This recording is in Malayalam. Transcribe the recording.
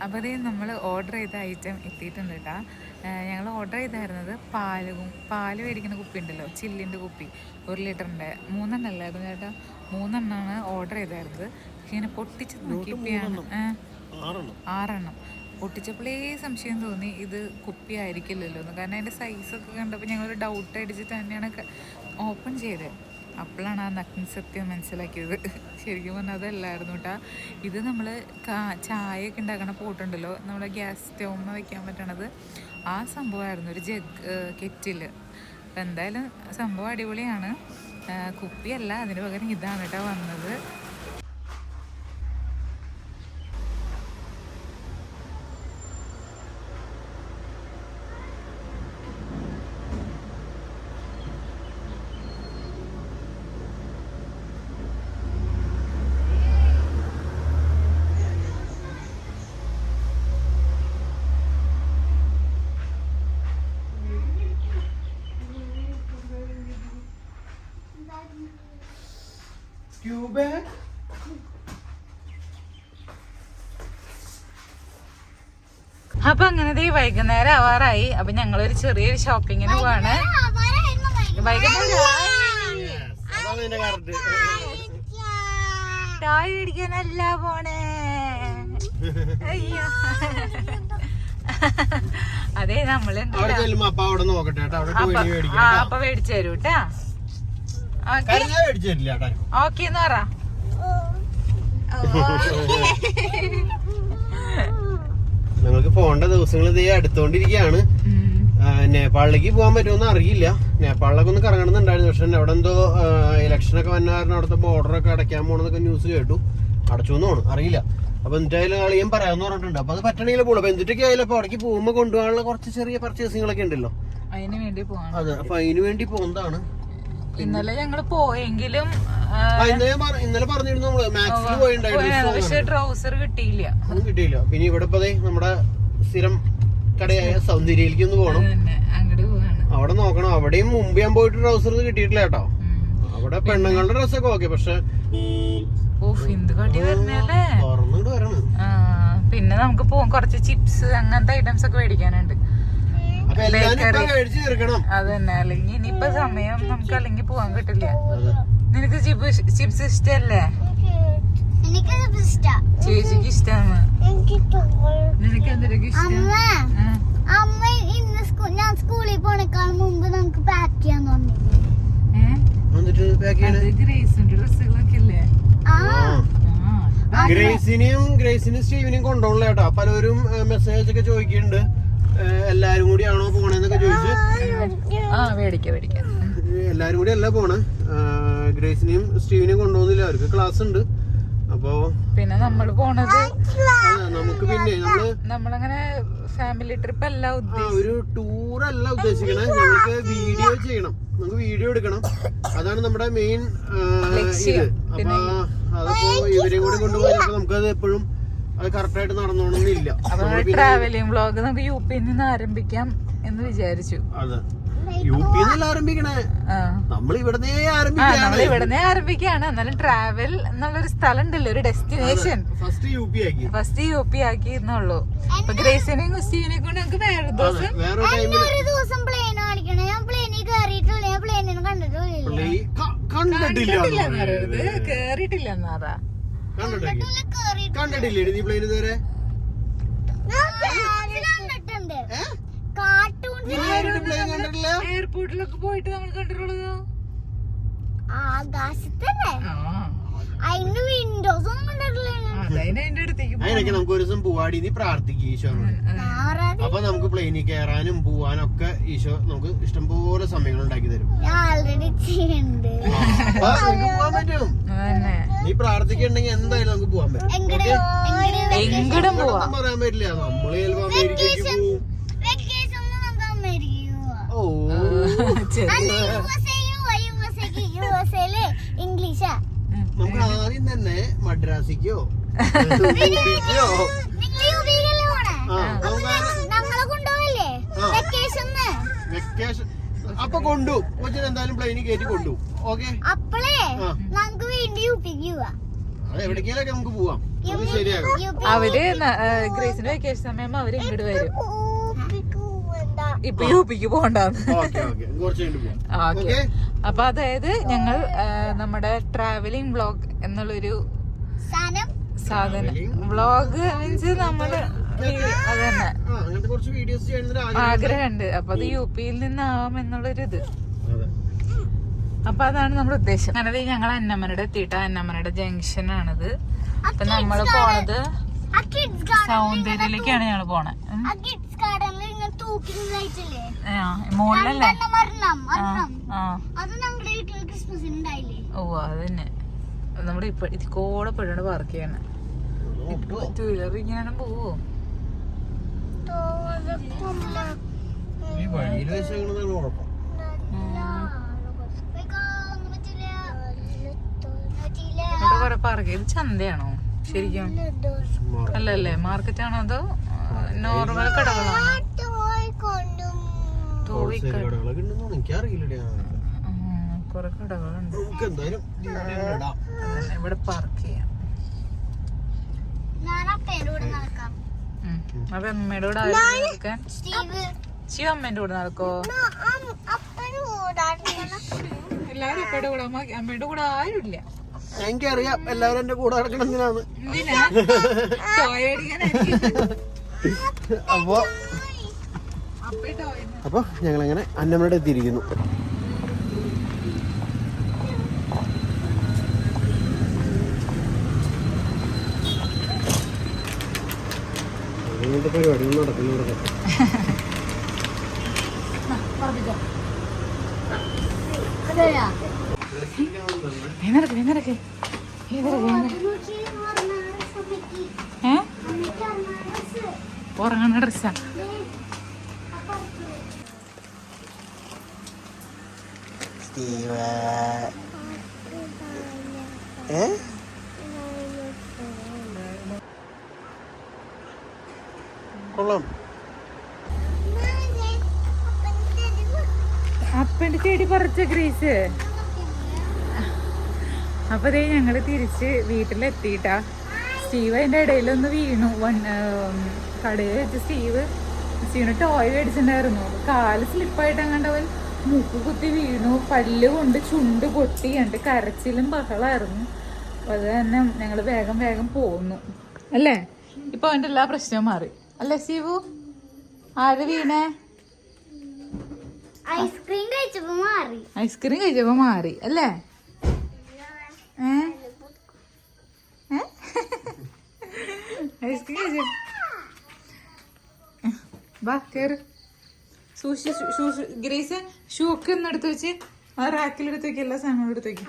അപ്പോൾ അതേ നമ്മൾ ഓർഡർ ചെയ്ത ഐറ്റം എത്തിയിട്ടുണ്ട് കേട്ടോ. ഞങ്ങൾ ഓർഡർ ചെയ്തായിരുന്നത് പാല് മേടിക്കുന്ന കുപ്പി ഉണ്ടല്ലോ, ചില്ലിൻ്റെ കുപ്പി 1 ലിറ്ററിൻ്റെ 3 എണ്ണം അല്ലായിരുന്നു ചേട്ടാ, 3 എണ്ണമാണ് ഓർഡർ ചെയ്തായിരുന്നത്. ഇങ്ങനെ പൊട്ടിച്ച് നോക്കിയപ്പോഴാണ് 6 എണ്ണം പൊട്ടിച്ചപ്പോഴേ സംശയം തോന്നി ഇത് കുപ്പി ആയിരിക്കില്ലല്ലോ എന്ന്. കാരണം അതിൻ്റെ സൈസൊക്കെ കണ്ടപ്പോൾ ഞങ്ങളൊരു ഡൗട്ട് അടിച്ചിട്ട് തന്നെയാണ് ഓപ്പൺ ചെയ്തത്. അപ്പോഴാണ് ആ നഗ്ന സത്യം മനസ്സിലാക്കിയത്. ശരിക്കും പറഞ്ഞാൽ അതല്ലായിരുന്നു കേട്ടോ. ഇത് നമ്മൾ ചായയൊക്കെ ഉണ്ടാക്കണ പോട്ടുണ്ടല്ലോ, നമ്മുടെ ഗ്യാസ് സ്റ്റൗമ്മ വയ്ക്കാൻ പറ്റണത്, ആ സംഭവമായിരുന്നു, ഒരു കെറ്റിൽ. അപ്പം എന്തായാലും സംഭവം അടിപൊളിയാണ്. കുപ്പിയല്ല, അതിന് പകരം ഇതാണ് കേട്ടോ വന്നത്. അപ്പൊ അങ്ങനെ വൈകുന്നേരം ആവാറായി. അപ്പൊ ഞങ്ങളൊരു ചെറിയൊരു ഷോപ്പിങ്ങിന് പോവാണ്. ടോയ് മേടിക്കാനല്ല പോണേ. അയ്യോ അതെ, നമ്മള് അപ്പൊ മേടിച്ചു തരൂ കേട്ടാ. ഓക്കെ എന്ന് പറ. ഞങ്ങൾക്ക് പോകേണ്ട ദിവസങ്ങൾ ഇതേ അടുത്തോണ്ടിരിക്കുകയാണ്. നേപ്പാളിലേക്ക് പോകാൻ പറ്റുമെന്ന് അറിയില്ല. നേപ്പാളിലൊക്കെ ഒന്ന് കറങ്ങണമെന്നുണ്ടായിരുന്നു. പക്ഷെ അവിടെ എന്തോ ഇലക്ഷനൊക്കെ വന്ന കാരണം അവിടുത്തെ ബോർഡറൊക്കെ അടയ്ക്കാൻ പോകണമെന്നൊക്കെ ന്യൂസ് കേട്ടു. അടച്ചു എന്ന് തോന്നുന്നു, അറിയില്ല. അപ്പൊ എന്തായാലും ആളിയും പറയാമെന്ന് പറഞ്ഞിട്ടുണ്ട്. അപ്പൊ അത് പറ്റണമെങ്കിൽ പോകും. അപ്പൊ എന്തിട്ടൊക്കെ ആയാലും അപ്പൊ അവിടേക്ക് പോകുമ്പോൾ കൊണ്ടുപോകാനുള്ള കുറച്ച് ചെറിയ പർച്ചേസിങ്ങളൊക്കെ ഉണ്ടല്ലോ, അതിന് വേണ്ടി പോവാണ്. അതെ, അപ്പൊ അതിന് വേണ്ടി പോകുന്നതാണ്. ഇന്നലെ ഞങ്ങള് പോയെങ്കിലും ഇന്നലെ പറഞ്ഞിരുന്നു നമ്മള് മാക്സിൽ പോയിണ്ടായിരുന്നു, പക്ഷെ ട്രൗസർ കിട്ടിയില്ല. പിന്നെ ഇവിടെ ഇപ്പൊ നമ്മുടെ സ്ഥിരം കടയായ സൗന്ദര്യയിലേക്ക് ഒന്ന് പോകണം. അവിടെ നോക്കണം. അവിടെയും മുമ്പ് ഞാൻ പോയിട്ട് ട്രൗസർ കിട്ടിയിട്ടില്ല കേട്ടോ. അവിടെ പെണ്ണുങ്ങളുടെ ഡ്രസ്സൊക്കെ ഓക്കെ, പക്ഷെ തുറന്നുകൊണ്ട് വരണം. പിന്നെ നമുക്ക് കുറച്ച് ചിപ്സ് അങ്ങനത്തെ ഐറ്റംസ് ഒക്കെ മേടിക്കാനുണ്ട്. അതന്നെ, അല്ലെങ്കിൽ ഇനിയിപ്പോ സമയം നമുക്ക് അല്ലെങ്കിൽ പോവാൻ കിട്ടില്ല. നിനക്ക് ചിപ്സ് ഇഷ്ടല്ലേ? ചേച്ചിക്ക് ഇഷ്ടമാണ്. നിനക്ക് എന്തൊക്കെ ഇഷ്ടം? ഞാൻ സ്കൂളിൽ പോണേക്കാൾ മുമ്പ് നമുക്ക് പാക്ക് ചെയ്യാൻ തോന്നി. ഗ്രേസിന്റെ ഡ്രസ്സുകളൊക്കെ അല്ലേ? ഗ്രേസിനും സ്റ്റീവിനെയും കൊണ്ടുപോകണല്ലോ കേട്ടോ. പലരും മെസ്സേജ് ഒക്കെ ചോദിക്കുന്നുണ്ട്, എല്ലാരും കൂടി ആണോ പോണേന്നൊക്കെ ചോദിച്ചു. എല്ലാരും കൂടി അല്ല പോണേ. ഗ്രേസിനെയും സ്റ്റീവിനെയും കൊണ്ടുപോകുന്നില്ല, അവർക്ക് ക്ലാസ് ഉണ്ട്. അപ്പൊ പിന്നെ നമ്മള് പോണത് നമുക്ക് പിന്നെ നമ്മളങ്ങനെ ഫാമിലി ട്രിപ്പ് അല്ല, ഒരു ടൂർ അല്ല ഉദ്ദേശിക്കണേ. നമുക്ക് വീഡിയോ ചെയ്യണം, നമുക്ക് വീഡിയോ എടുക്കണം. അതാണ് നമ്മുടെ മെയിൻ ഇത്. അപ്പൊ അതിപ്പോ ഇവരെയും കൂടി കൊണ്ടുപോയി നമുക്കത് എപ്പോഴും അത് കറക്റ്റ് ആയിട്ട് നടന്നോണമെന്നില്ല. ട്രാവലിംഗ് വ്ലോഗ് നമുക്ക് യുപിയിൽ നിന്ന് ആരംഭിക്കാം എന്ന് വിചാരിച്ചു. അതെ, യുപിയിൽ ആരംഭിക്കണേ, നമ്മൾ ഇവിടുന്നേ ആരംഭിക്കാണ്. എന്നാലും ട്രാവൽ എന്നുള്ളൊരു സ്ഥലം ഉണ്ടല്ലോ, ഒരു ഡെസ്റ്റിനേഷൻ ഫസ്റ്റ് യു പി ആക്കി എന്നുള്ളൂ. അപ്പൊ ഗ്രേസിനെയും ക്രിസ്റ്റീനെയും കൊണ്ട് നമുക്ക് വേറെ ദിവസം പ്ലെയിൻ കാണിക്കണം. ഞാൻ പ്ലെയിനിൽ കയറിയിട്ടില്ല, ഞാൻ പ്ലെയിനിൽ കേറിയിട്ടില്ല എന്നാറാ. കണ്ടിട്ടില്ലേ നീ പ്ലെയിൻ ഇതുവരെ? എയർപോർട്ടിലൊക്കെ പോയിട്ട് നമ്മൾ കണ്ടിട്ടുള്ളത് ആകാശത്തല്ലേ, അതിന് വിൻഡോസ് ഒന്നും കണ്ടിട്ടില്ല. അതിനൊക്കെ നമുക്ക് ഒരു ദിവസം പോവാടി, നീ പ്രാർത്ഥിക്കുക ഈശോനോട്. അപ്പൊ നമുക്ക് പ്ലെയിനിൽ കയറാനും പോവാനും ഒക്കെ ഈശോ നമുക്ക് ഇഷ്ടംപോലെ സമയങ്ങൾ ഉണ്ടാക്കി തരും. പോവാൻ പറ്റും. നീ പ്രാർത്ഥിക്കണ്ടെങ്കിൽ എന്തായാലും നമുക്ക് പോവാൻ പറ്റും. പറയാൻ പറ്റില്ല, നമ്മള് ചിലപ്പോ അമേരിക്കക്ക് പോവും. ഇംഗ്ലീഷാ. നമുക്ക് ആദ്യം തന്നെ മദ്രാസിക്കോ വെക്കേഷൻ അപ്പൊ കൊണ്ടു കൊച്ചിന് എന്തായാലും പ്ലെയിനിൽ കയറ്റി കൊണ്ടു. ഓക്കെ, അപ്പളേ നമുക്ക് വേണ്ടി യുപിക്ക് പോവാം. അത് എവിടേക്കാലൊക്കെ നമുക്ക് പോവാം. അത് ശരിയാകും. അവര് ഗ്രേസിന്റെ വെക്കേഷൻ സമയം അവര് ഇങ്ങോട്ട് വരും. ഇപ്പൊ യുപിക്ക് പോകണ്ടാന്ന്. ഓക്കെ ഓക്കെ കുറച്ച് കഴിഞ്ഞിട്ട് പോവാം. ഓക്കെ. അപ്പൊ അതായത് ഞങ്ങൾ നമ്മുടെ ട്രാവലിംഗ് വ്ളോഗ് എന്നുള്ളൊരു സാധനം, വ്ളോഗ് മീൻസ് നമ്മള് അത് തന്നെ അങ്ങനത്തെ കുറച്ച് വീഡിയോസ് ചെയ്യണമെന്ന് ആഗ്രഹമുണ്ട്. അപ്പൊ അത് യുപിയിൽ നിന്നാവാം എന്നുള്ളൊരു ഇത്. അതെ. അപ്പൊ അതാണ് നമ്മുടെ ഉദ്ദേശം. അങ്ങനെ ഞങ്ങൾ അന്നമ്മനോട് എത്തിയിട്ട് അന്നമ്മനോട് ജംഗ്ഷൻ ആണിത്. അപ്പൊ നമ്മള് പോണത് സൗന്ദര്യയിലേക്കാണ് ഞങ്ങള് പോണേ. മുകളിലല്ലേ? ഓ അത് തന്നെ. നമ്മുടെ ഇപ്പൊ ഇതിക്കോടെ പെടാണ് പാർക്ക് ചെയ്യണേ. ടൂ വീലർ ഇങ്ങനെ പോവോ? ഈ വഴിയിൽ വെച്ചാൽ ഉറപ്പാണ്. ഇവിടെ കൊറേ പാർക്ക് ചെയ്ത്. ചന്തയാണോ ശരിക്കും? അല്ലല്ലേ, മാർക്കറ്റ് ആണോ അതോ നോർമൽ കടകളാണോ? എനിക്കറിയില്ല. കൊറേ കടകളുണ്ട്. നമുക്ക് എന്തായാലും ഇവിടെ പാർക്ക് ചെയ്യാം. അപ്പൊ അമ്മയുടെ കൂടെ നടക്കാൻ ശിവ അമ്മേന്റെ കൂടെ നടക്കോ? എല്ലാരും അപ്പയുടെ കൂടെ. അമ്മയുടെ കൂടെ ആരുമില്ല. എനിക്കറിയാം എല്ലാവരും എന്റെ കൂടെ നടക്കണം എന്തിനാണ്. എന്തിനാ? ടോയ് അപ്പൊ ഞങ്ങളങ്ങനെ അന്നമ്മയുടെ എത്തിയിരിക്കുന്നു. അങ്ങനത്തെ പരിപാടികൾ നടക്കുന്നുണ്ട്. ഉറങ്ങുന്ന ഡ്രസ്സാ. കൊള്ളാം. അപ്പന്റെ ചെടി പറിച്ച ഗ്രേസ്. അപ്പൊ ദേ ഞങ്ങള് തിരിച്ച് വീട്ടിലെത്തിയിട്ടാ. സ്റ്റീവ് അതിന്റെ ഇടയിലൊന്ന് വീണു. കടയിൽ വെച്ച് സ്റ്റീവിന് ടോയ് മേടിച്ചിട്ടുണ്ടായിരുന്നു. കാല് സ്ലിപ്പായിട്ട് അങ്ങാണ്ടവൻ മൂക്ക് കുത്തി വീണു. പല്ല് കൊണ്ട് ചുണ്ട് പൊട്ടി. എന്നിട്ട് കരച്ചിലും ബഹളായിരുന്നു. അപ്പൊ അത് തന്നെ ഞങ്ങള് വേഗം വേഗം പോന്നു അല്ലേ. ഇപ്പൊ അവന്റെ എല്ലാ പ്രശ്നവും മാറി അല്ലേ സ്റ്റീവു? ആര് വീണേ? ഐസ്ക്രീം കഴിച്ചപ്പോ മാറി അല്ലേ? ഐസ്ക്രീം കഴിച്ച വാ കേറ്. ഗ്രേസ് ഷൂ ഒക്കെ ഒന്ന് എടുത്ത് വെച്ച് ആ റാക്കിലെടുത്ത് വെക്ക്. എല്ലാ സാധനങ്ങളും എടുത്ത് വെക്കും.